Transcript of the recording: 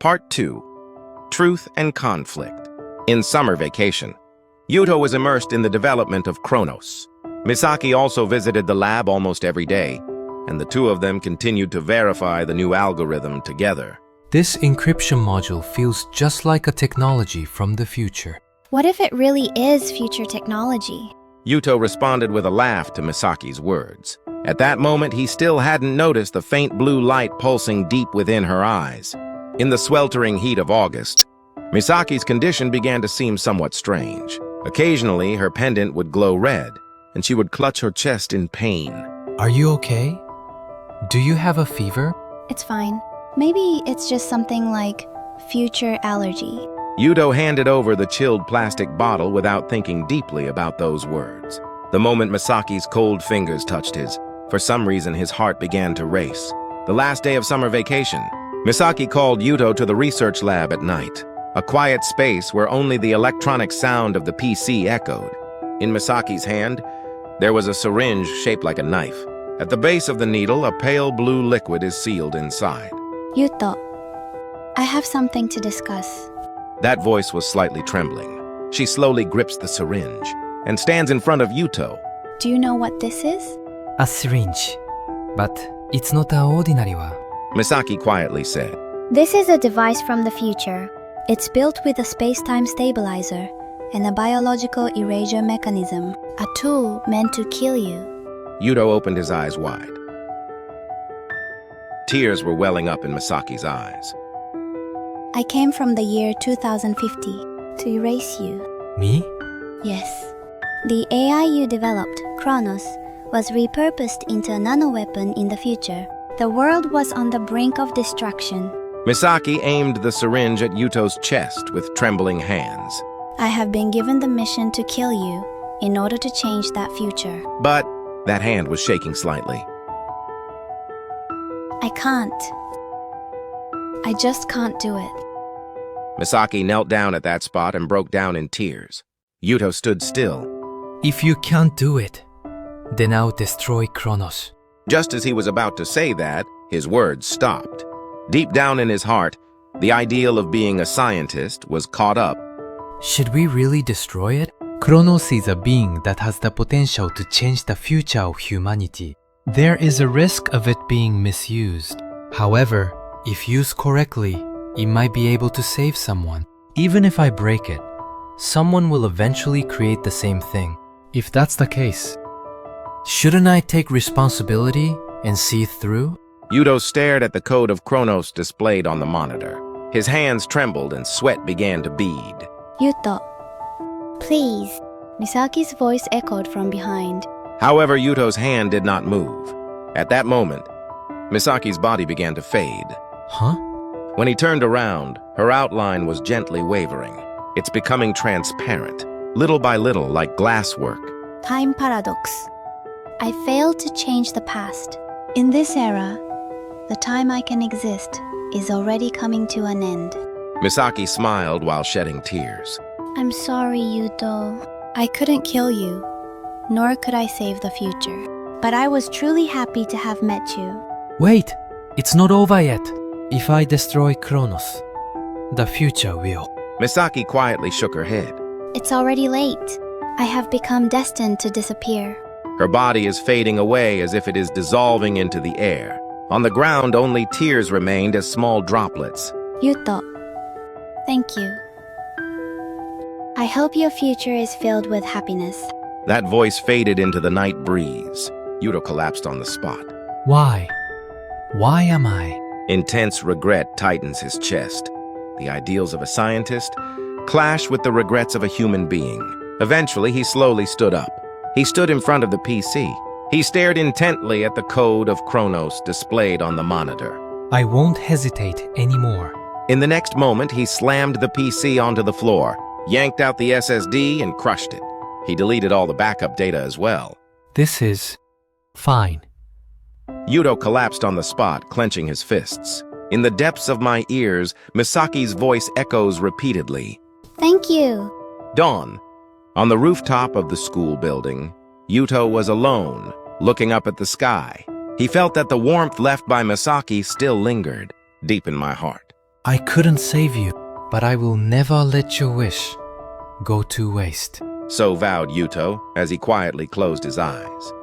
Part 2. Truth and Conflict. In summer vacation, Yuto was immersed in the development of Chronos. Misaki also visited the lab almost every day, and the two of them continued to verify the new algorithm together. This encryption module feels just like a technology from the future. What if it really is future technology? Yuto responded with a laugh to Misaki's words. At that moment, he still hadn't noticed the faint blue light pulsing deep within her eyes. In the sweltering heat of August, Misaki's condition began to seem somewhat strange. Occasionally, her pendant would glow red, and she would clutch her chest in pain. Are you okay? Do you have a fever? It's fine. Maybe it's just something like future allergy. Yuto handed over the chilled plastic bottle without thinking deeply about those words. The moment Misaki's cold fingers touched his, for some reason his heart began to race. The last day of summer vacation, Misaki called Yuto to the research lab at night, a quiet space where only the electronic sound of the PC echoed. In Misaki's hand, there was a syringe shaped like a knife. At the base of the needle, a pale blue liquid is sealed inside. Yuto, I have something to discuss. That voice was slightly trembling. She slowly grips the syringe and stands in front of Yuto. Do you know what this is? A syringe. But it's not an ordinary one. Misaki quietly said. This is a device from the future. It's built with a space-time stabilizer and a biological erasure mechanism, a tool meant to kill you. Yuto opened his eyes wide. Tears were welling up in Misaki's eyes. I came from the year 2050 to erase you. Me? Yes. The AI you developed, Chronos, was repurposed into a nanoweapon in the future. The world was on the brink of destruction. Misaki aimed the syringe at Yuto's chest with trembling hands. I have been given the mission to kill you in order to change that future. But that hand was shaking slightly. I can't. I just can't do it. Misaki knelt down at that spot and broke down in tears. Yuto stood still. If you can't do it, then I'll destroy Chronos. Just as he was about to say that, his words stopped. Deep down in his heart, the ideal of being a scientist was caught up. Should we really destroy it? Chronos is a being that has the potential to change the future of humanity. There is a risk of it being misused. However, if used correctly, it might be able to save someone. Even if I break it, someone will eventually create the same thing. If that's the case, shouldn't I take responsibility and see it through? Yuto stared at the code of Chronos displayed on the monitor. His hands trembled and sweat began to bead. Yuto, please. Misaki's voice echoed from behind. However, Yuto's hand did not move. At that moment, Misaki's body began to fade. Huh? When he turned around, her outline was gently wavering. It's becoming transparent, little by little, like glasswork. Time paradox. I failed to change the past. In this era, the time I can exist is already coming to an end. Misaki smiled while shedding tears. I'm sorry, Yuto. I couldn't kill you, nor could I save the future. But I was truly happy to have met you. Wait, it's not over yet. If I destroy Chronos, the future will. Misaki quietly shook her head. It's already late. I have become destined to disappear. Her body is fading away as if it is dissolving into the air. On the ground, only tears remained as small droplets. Yuto, thank you. I hope your future is filled with happiness. That voice faded into the night breeze. Yuto collapsed on the spot. Why? Why am I? Intense regret tightens his chest. The ideals of a scientist clash with the regrets of a human being. Eventually, he slowly stood up. He stood in front of the PC. He stared intently at the code of Chronos displayed on the monitor. I won't hesitate anymore. In the next moment, he slammed the PC onto the floor, yanked out the SSD, and crushed it. He deleted all the backup data as well. This is fine. Yuto collapsed on the spot, clenching his fists. In the depths of my ears, Misaki's voice echoes repeatedly. Thank you. Dawn. On the rooftop of the school building, Yuto was alone, looking up at the sky. He felt that the warmth left by Misaki still lingered, deep in my heart. I couldn't save you, but I will never let your wish go to waste. So vowed Yuto as he quietly closed his eyes.